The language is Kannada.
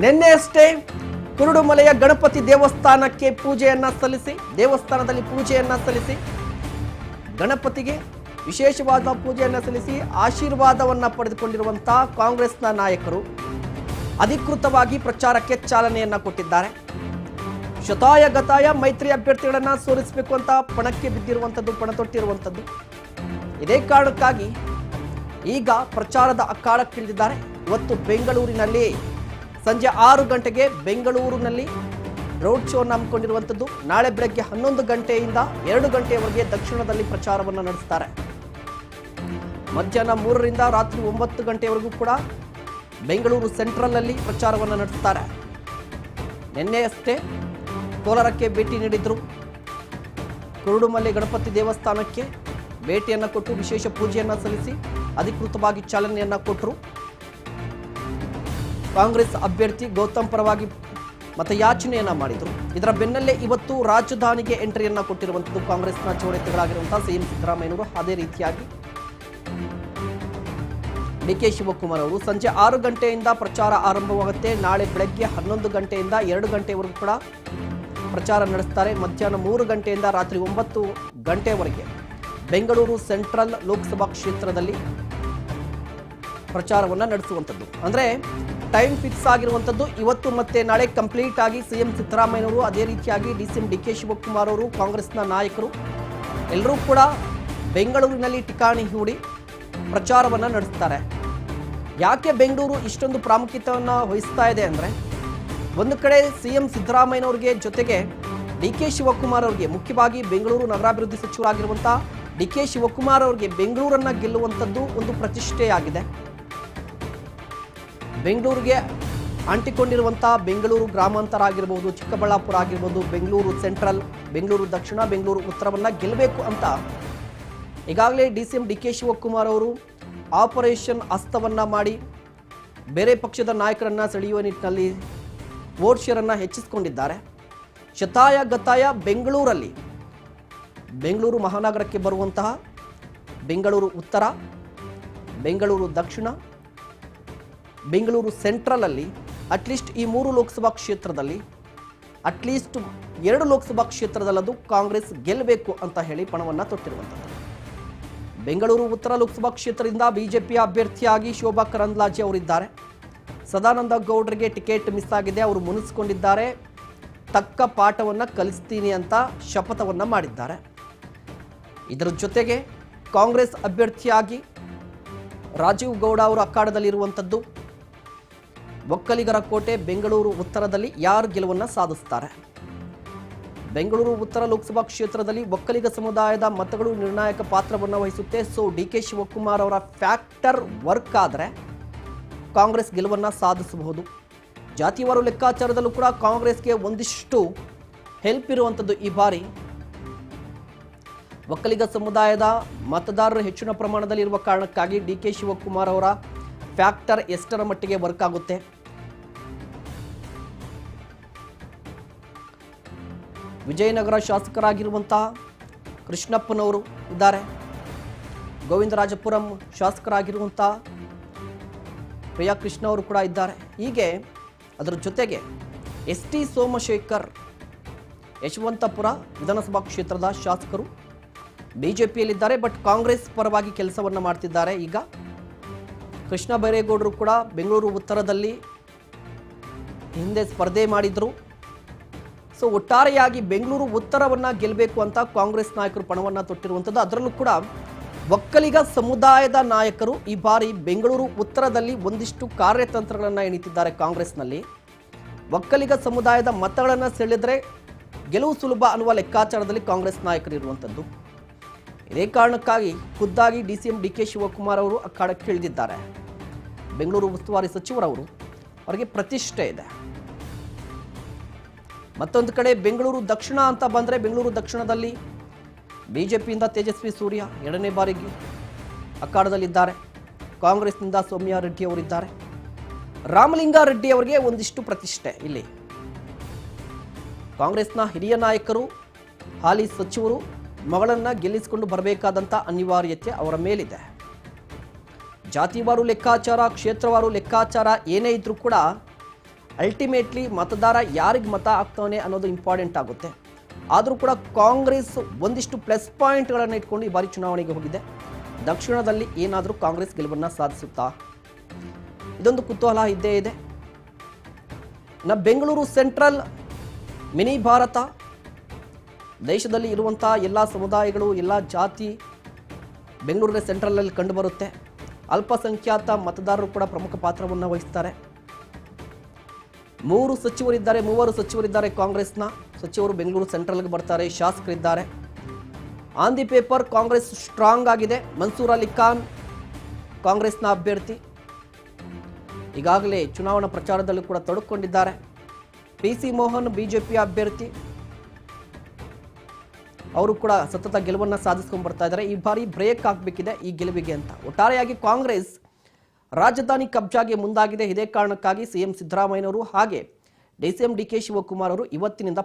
ನಿನ್ನೆಯಷ್ಟೇ ಕುರುಡುಮಲೆಯ ಗಣಪತಿ ದೇವಸ್ಥಾನಕ್ಕೆ ದೇವಸ್ಥಾನದಲ್ಲಿ ಪೂಜೆಯನ್ನ ಸಲ್ಲಿಸಿ ಗಣಪತಿಗೆ ವಿಶೇಷವಾದ ಪೂಜೆಯನ್ನು ಸಲ್ಲಿಸಿ ಆಶೀರ್ವಾದವನ್ನ ಪಡೆದುಕೊಂಡಿರುವಂತಹ ಕಾಂಗ್ರೆಸ್ನ ನಾಯಕರು ಅಧಿಕೃತವಾಗಿ ಪ್ರಚಾರಕ್ಕೆ ಚಾಲನೆಯನ್ನ ಕೊಟ್ಟಿದ್ದಾರೆ. ಶತಾಯ ಗತಾಯ ಮೈತ್ರಿ ಅಭ್ಯರ್ಥಿಗಳನ್ನ ಸೋಲಿಸಬೇಕು ಅಂತ ಪಣಕ್ಕೆ ಬಿದ್ದಿರುವಂಥದ್ದು, ಪಣ ತೊಟ್ಟಿರುವಂಥದ್ದು. ಇದೇ ಕಾರಣಕ್ಕಾಗಿ ಈಗ ಪ್ರಚಾರದ ಅಖಾಡಕ್ಕಿಳಿದಿದ್ದಾರೆ. ಇವತ್ತು ಬೆಂಗಳೂರಿನಲ್ಲಿ ಸಂಜೆ 6 ಗಂಟೆಗೆ ಬೆಂಗಳೂರಿನಲ್ಲಿ ರೋಡ್ ಶೋ ಹಮ್ಮಿಕೊಂಡಿರುವಂಥದ್ದು. ನಾಳೆ ಬೆಳಗ್ಗೆ 11 ಗಂಟೆಯಿಂದ 2 ಗಂಟೆಯವರೆಗೆ ದಕ್ಷಿಣದಲ್ಲಿ ಪ್ರಚಾರವನ್ನು ನಡೆಸ್ತಾರೆ. ಮಧ್ಯಾಹ್ನ 3ರಿಂದ ರಾತ್ರಿ 9 ಗಂಟೆಯವರೆಗೂ ಕೂಡ ಬೆಂಗಳೂರು ಸೆಂಟ್ರಲ್ನಲ್ಲಿ ಪ್ರಚಾರವನ್ನು ನಡೆಸ್ತಾರೆ. ನಿನ್ನೆಯಷ್ಟೇ ಕೋಲಾರಕ್ಕೆ ಭೇಟಿ ನೀಡಿದ್ರು. ಕುರುಡುಮಲೆ ಗಣಪತಿ ದೇವಸ್ಥಾನಕ್ಕೆ ಭೇಟಿಯನ್ನು ಕೊಟ್ಟು ವಿಶೇಷ ಪೂಜೆಯನ್ನು ಸಲ್ಲಿಸಿ ಅಧಿಕೃತವಾಗಿ ಚಾಲನೆಯನ್ನು ಕೊಟ್ಟರು. ಕಾಂಗ್ರೆಸ್ ಅಭ್ಯರ್ಥಿ ಗೌತಮ್ ಪರವಾಗಿ ಮತಯಾಚನೆಯನ್ನ ಮಾಡಿದರು. ಇದರ ಬೆನ್ನಲ್ಲೇ ಇವತ್ತು ರಾಜಧಾನಿಗೆ ಎಂಟ್ರಿಯನ್ನ ಕೊಟ್ಟಿರುವಂಥದ್ದು ಕಾಂಗ್ರೆಸ್ನ ಚೋಡೆತ್ತುಗಳಾಗಿರುವಂತಹ ಸಿಎಂ ಸಿದ್ದರಾಮಯ್ಯನವರು. ಅದೇ ರೀತಿಯಾಗಿ ಡಿಕೆ ಶಿವಕುಮಾರ್ ಅವರು ಸಂಜೆ 6 ಗಂಟೆಯಿಂದ ಪ್ರಚಾರ ಆರಂಭವಾಗುತ್ತೆ. ನಾಳೆ ಬೆಳಗ್ಗೆ 11 ಗಂಟೆಯಿಂದ 2 ಗಂಟೆವರೆಗೂ ಕೂಡ ಪ್ರಚಾರ ನಡೆಸ್ತಾರೆ. ಮಧ್ಯಾಹ್ನ 3 ಗಂಟೆಯಿಂದ ರಾತ್ರಿ 9 ಗಂಟೆವರೆಗೆ ಬೆಂಗಳೂರು ಸೆಂಟ್ರಲ್ ಲೋಕಸಭಾ ಕ್ಷೇತ್ರದಲ್ಲಿ ಪ್ರಚಾರವನ್ನು ನಡೆಸುವಂಥದ್ದು. ಅಂದರೆ ಟೈಮ್ ಫಿಕ್ಸ್ ಆಗಿರುವಂಥದ್ದು ಇವತ್ತು ಮತ್ತೆ ನಾಳೆ ಕಂಪ್ಲೀಟ್ ಆಗಿ ಸಿಎಂ ಸಿದ್ದರಾಮಯ್ಯನವರು, ಅದೇ ರೀತಿಯಾಗಿ ಡಿಸಿಎಂ ಡಿಕೆ ಶಿವಕುಮಾರ್ ಅವರು, ಕಾಂಗ್ರೆಸ್ನ ನಾಯಕರು ಎಲ್ಲರೂ ಕೂಡ ಬೆಂಗಳೂರಿನಲ್ಲಿ ಠಿಕಾಣಿ ಹೂಡಿ ಪ್ರಚಾರವನ್ನು ನಡೆಸ್ತಾರೆ. ಯಾಕೆ ಬೆಂಗಳೂರು ಇಷ್ಟೊಂದು ಪ್ರಾಮುಖ್ಯತೆಯನ್ನು ವಹಿಸ್ತಾ ಇದೆ ಅಂದರೆ, ಒಂದು ಕಡೆ ಸಿಎಂ ಸಿದ್ದರಾಮಯ್ಯನವರಿಗೆ ಜೊತೆಗೆ ಡಿಕೆ ಶಿವಕುಮಾರ್ ಅವರಿಗೆ, ಮುಖ್ಯವಾಗಿ ಬೆಂಗಳೂರು ನಗರಾಭಿವೃದ್ಧಿ ಸಚಿವರಾಗಿರುವಂಥ ಡಿಕೆ ಶಿವಕುಮಾರ್ ಅವರಿಗೆ ಬೆಂಗಳೂರನ್ನು ಗೆಲ್ಲುವಂಥದ್ದು ಒಂದು ಪ್ರತಿಷ್ಠೆಯಾಗಿದೆ. ಬೆಂಗಳೂರಿಗೆ ಅಂಟಿಕೊಂಡಿರುವಂಥ ಬೆಂಗಳೂರು ಗ್ರಾಮಾಂತರ ಆಗಿರ್ಬೋದು, ಚಿಕ್ಕಬಳ್ಳಾಪುರ ಆಗಿರ್ಬೋದು, ಬೆಂಗಳೂರು ಸೆಂಟ್ರಲ್, ಬೆಂಗಳೂರು ದಕ್ಷಿಣ, ಬೆಂಗಳೂರು ಉತ್ತರವನ್ನು ಗೆಲ್ಲಬೇಕು ಅಂತ ಈಗಾಗಲೇ ಡಿಸಿಎಂ ಡಿಕೆ ಶಿವಕುಮಾರ್ ಅವರು ಆಪರೇಷನ್ ಹಸ್ತವನ್ನು ಮಾಡಿ ಬೇರೆ ಪಕ್ಷದ ನಾಯಕರನ್ನು ಸೆಳೆಯುವ ನಿಟ್ಟಿನಲ್ಲಿ ವೋಟ್ ಶೇರನ್ನು ಹೆಚ್ಚಿಸಿಕೊಂಡಿದ್ದಾರೆ. ಶತಾಯ ಗತಾಯ ಬೆಂಗಳೂರಲ್ಲಿ, ಬೆಂಗಳೂರು ಮಹಾನಗರಕ್ಕೆ ಬರುವಂತಹ ಬೆಂಗಳೂರು ಉತ್ತರ, ಬೆಂಗಳೂರು ದಕ್ಷಿಣ, ಬೆಂಗಳೂರು ಸೆಂಟ್ರಲಲ್ಲಿ ಅಟ್ಲೀಸ್ಟ್ ಈ 3 ಲೋಕಸಭಾ ಕ್ಷೇತ್ರದಲ್ಲಿ ಅಟ್ಲೀಸ್ಟ್ 2 ಲೋಕಸಭಾ ಕ್ಷೇತ್ರದಲ್ಲದು ಕಾಂಗ್ರೆಸ್ ಗೆಲ್ಲಬೇಕು ಅಂತ ಹೇಳಿ ಪಣವನ್ನು ತೊಟ್ಟಿರುವಂಥದ್ದು. ಬೆಂಗಳೂರು ಉತ್ತರ ಲೋಕಸಭಾ ಕ್ಷೇತ್ರದಿಂದ ಬಿಜೆಪಿಯ ಅಭ್ಯರ್ಥಿಯಾಗಿ ಶೋಭಾ ಕರಂದ್ಲಾಜೆ ಅವರಿದ್ದಾರೆ. ಸದಾನಂದ ಗೌಡರಿಗೆ ಟಿಕೆಟ್ ಮಿಸ್ ಆಗಿದೆ, ಅವರು ಮುನಿಸಿಕೊಂಡಿದ್ದಾರೆ. ತಕ್ಕ ಪಾಠವನ್ನು ಕಲಿಸ್ತೀನಿ ಅಂತ ಶಪಥವನ್ನು ಮಾಡಿದ್ದಾರೆ. ಇದರ ಜೊತೆಗೆ ಕಾಂಗ್ರೆಸ್ ಅಭ್ಯರ್ಥಿಯಾಗಿ ರಾಜೀವ್ ಗೌಡ ಅವರು ಅಖಾಡದಲ್ಲಿರುವಂಥದ್ದು. ಒಕ್ಕಲಿಗರ ಕೋಟೆ ಬೆಂಗಳೂರು ಉತ್ತರದಲ್ಲಿ ಯಾರು ಗೆಲುವನ್ನು ಸಾಧಿಸ್ತಾರೆ? ಬೆಂಗಳೂರು ಉತ್ತರ ಲೋಕಸಭಾ ಕ್ಷೇತ್ರದಲ್ಲಿ ಒಕ್ಕಲಿಗ ಸಮುದಾಯದ ಮತಗಳು ನಿರ್ಣಾಯಕ ಪಾತ್ರವನ್ನು ವಹಿಸುತ್ತೆ. ಸೊ ಡಿಕೆ ಶಿವಕುಮಾರ್ ಅವರ ಫ್ಯಾಕ್ಟರ್ ವರ್ಕ್ ಆದರೆ ಕಾಂಗ್ರೆಸ್ ಗೆಲುವನ್ನು ಸಾಧಿಸಬಹುದು. ಜಾತಿವಾರು ಲೆಕ್ಕಾಚಾರದಲ್ಲೂ ಕೂಡ ಕಾಂಗ್ರೆಸ್ಗೆ ಒಂದಿಷ್ಟು ಹೆಲ್ಪ್ ಇರುವಂಥದ್ದು. ಈ ಬಾರಿ ಒಕ್ಕಲಿಗ ಸಮುದಾಯದ ಮತದಾರರು ಹೆಚ್ಚಿನ ಪ್ರಮಾಣದಲ್ಲಿ ಇರುವ ಕಾರಣಕ್ಕಾಗಿ ಡಿಕೆ ಶಿವಕುಮಾರ್ ಅವರ ಫ್ಯಾಕ್ಟರ್ ಎಷ್ಟರ ಮಟ್ಟಿಗೆ ವರ್ಕ್ ಆಗುತ್ತೆ? ವಿಜಯನಗರ ಶಾಸಕರಾಗಿರುವಂತಹ ಕೃಷ್ಣಪ್ಪನವರು ಇದ್ದಾರೆ. ಗೋವಿಂದರಾಜಪುರಂ ಶಾಸಕರಾಗಿರುವಂತಹ ಪ್ರಿಯಾ ಕೃಷ್ಣ ಅವರು ಕೂಡ ಇದ್ದಾರೆ. ಹೀಗೆ ಅದರ ಜೊತೆಗೆ ಎಸ್ ಟಿ ಸೋಮಶೇಖರ್ ಯಶವಂತಪುರ ವಿಧಾನಸಭಾ ಕ್ಷೇತ್ರದ ಶಾಸಕರು ಬಿಜೆಪಿಯಲ್ಲಿದ್ದಾರೆ, ಬಟ್ ಕಾಂಗ್ರೆಸ್ ಪರವಾಗಿ ಕೆಲಸವನ್ನು ಮಾಡ್ತಿದ್ದಾರೆ. ಈಗ ಕೃಷ್ಣ ಬೈರೇಗೌಡರು ಕೂಡ ಬೆಂಗಳೂರು ಉತ್ತರದಲ್ಲಿ ಹಿಂದೆ ಸ್ಪರ್ಧೆ ಮಾಡಿದ್ರು. ಸೊ ಒಟ್ಟಾರೆಯಾಗಿ ಬೆಂಗಳೂರು ಉತ್ತರವನ್ನು ಗೆಲ್ಲಬೇಕು ಅಂತ ಕಾಂಗ್ರೆಸ್ ನಾಯಕರು ಪಣವನ್ನು ತೊಟ್ಟಿರುವಂಥದ್ದು. ಅದರಲ್ಲೂ ಕೂಡ ಒಕ್ಕಲಿಗ ಸಮುದಾಯದ ನಾಯಕರು ಈ ಬಾರಿ ಬೆಂಗಳೂರು ಉತ್ತರದಲ್ಲಿ ಒಂದಿಷ್ಟು ಕಾರ್ಯತಂತ್ರಗಳನ್ನು ಎಣಿತಿದ್ದಾರೆ. ಕಾಂಗ್ರೆಸ್ನಲ್ಲಿ ಒಕ್ಕಲಿಗ ಸಮುದಾಯದ ಮತಗಳನ್ನು ಸೆಳೆದರೆ ಗೆಲುವು ಸುಲಭ ಅನ್ನುವ ಲೆಕ್ಕಾಚಾರದಲ್ಲಿ ಕಾಂಗ್ರೆಸ್ ನಾಯಕರು ಇರುವಂಥದ್ದು. ಇದೇ ಕಾರಣಕ್ಕಾಗಿ ಖುದ್ದಾಗಿ ಡಿಸಿಎಂ ಡಿಕೆ ಶಿವಕುಮಾರ್ ಅವರು ಅಖಾಡಕ್ಕೆ ಇಳಿದಿದ್ದಾರೆ. ಬೆಂಗಳೂರು ಉಸ್ತುವಾರಿ ಸಚಿವರವರು, ಅವರಿಗೆ ಪ್ರತಿಷ್ಠೆ ಇದೆ. ಮತ್ತೊಂದು ಕಡೆ ಬೆಂಗಳೂರು ದಕ್ಷಿಣ ಅಂತ ಬಂದರೆ, ಬೆಂಗಳೂರು ದಕ್ಷಿಣದಲ್ಲಿ ಬಿಜೆಪಿಯಿಂದ ತೇಜಸ್ವಿ ಸೂರ್ಯ 2ನೇ ಬಾರಿಗೆ ಅಖಾಡದಲ್ಲಿದ್ದಾರೆ. ಕಾಂಗ್ರೆಸ್ನಿಂದ ಸೌಮ್ಯ ರೆಡ್ಡಿ ಅವರಿದ್ದಾರೆ. ರಾಮಲಿಂಗಾರೆಡ್ಡಿ ಅವರಿಗೆ ಒಂದಿಷ್ಟು ಪ್ರತಿಷ್ಠೆ. ಇಲ್ಲಿ ಕಾಂಗ್ರೆಸ್ನ ಹಿರಿಯ ನಾಯಕರು, ಹಾಲಿ ಸಚಿವರು ಮಗಳನ್ನು ಗೆಲ್ಲಿಸಿಕೊಂಡು ಬರಬೇಕಾದಂಥ ಅನಿವಾರ್ಯತೆ ಅವರ ಮೇಲಿದೆ. ಜಾತಿವಾರು ಲೆಕ್ಕಾಚಾರ, ಕ್ಷೇತ್ರವಾರು ಲೆಕ್ಕಾಚಾರ ಏನೇ ಇದ್ರೂ ಕೂಡ ಅಲ್ಟಿಮೇಟ್ಲಿ ಮತದಾರ ಯಾರಿಗೆ ಮತ ಹಾಕ್ತಾನೆ ಅನ್ನೋದು ಇಂಪಾರ್ಟೆಂಟ್ ಆಗುತ್ತೆ. ಆದರೂ ಕೂಡ ಕಾಂಗ್ರೆಸ್ ಒಂದಿಷ್ಟು ಪ್ಲಸ್ ಪಾಯಿಂಟ್ಗಳನ್ನು ಇಟ್ಕೊಂಡು ಈ ಬಾರಿ ಚುನಾವಣೆಗೆ ಹೋಗಿದೆ. ದಕ್ಷಿಣದಲ್ಲಿ ಏನಾದರೂ ಕಾಂಗ್ರೆಸ್ ಗೆಲುವನ್ನು ಸಾಧಿಸುತ್ತಾ? ಇದೊಂದು ಕುತೂಹಲ ಇದ್ದೇ ಇದೆ. ಬೆಂಗಳೂರು ಸೆಂಟ್ರಲ್ ಮಿನಿ ಭಾರತ, ದೇಶದಲ್ಲಿ ಇರುವಂಥ ಎಲ್ಲ ಸಮುದಾಯಗಳು, ಎಲ್ಲ ಜಾತಿ ಬೆಂಗಳೂರಿನ ಸೆಂಟ್ರಲಲ್ಲಿ ಕಂಡುಬರುತ್ತೆ. ಅಲ್ಪಸಂಖ್ಯಾತ ಮತದಾರರು ಕೂಡ ಪ್ರಮುಖ ಪಾತ್ರವನ್ನು ವಹಿಸ್ತಾರೆ. 3 ಸಚಿವರಿದ್ದಾರೆ, 3 ಸಚಿವರಿದ್ದಾರೆ. ಕಾಂಗ್ರೆಸ್ನ ಸಚಿವರು ಬೆಂಗಳೂರು ಸೆಂಟ್ರಲ್ಗೆ ಬರ್ತಾರೆ. ಶಾಸಕರಿದ್ದಾರೆ. On the paper Congress strong ಆಗಿದೆ. ಮನ್ಸೂರ್ ಅಲಿ ಖಾನ್ ಕಾಂಗ್ರೆಸ್ನ ಅಭ್ಯರ್ಥಿ ಈಗಾಗಲೇ ಚುನಾವಣಾ ಪ್ರಚಾರದಲ್ಲೂ ಕೂಡ ತೊಡಗಿಕೊಂಡಿದ್ದಾರೆ. PC ಮೋಹನ್ ಬಿಜೆಪಿಯ ಅಭ್ಯರ್ಥಿ, ಅವರು ಕೂಡ ಸತತ ಗೆಲುವನ್ನು ಸಾಧಿಸ್ಕೊಂಡು ಬರ್ತಾ ಇದ್ದಾರೆ. ಈ ಬಾರಿ ಬ್ರೇಕ್ ಆಗಬೇಕಿದೆ ಈ ಗೆಲುವಿಗೆ ಅಂತ. ಒಟ್ಟಾರೆಯಾಗಿ ಕಾಂಗ್ರೆಸ್ ರಾಜಧಾನಿ ಕಬ್ಜಾಗೆ ಮುಂದಾಗಿದೆ. ಇದೇ ಕಾರಣಕ್ಕಾಗಿ ಸಿಎಂ ಸಿದ್ದರಾಮಯ್ಯನವರು ಹಾಗೆ DCM DK ಶಿವಕುಮಾರ್ ಅವರು ಇವತ್ತಿನಿಂದ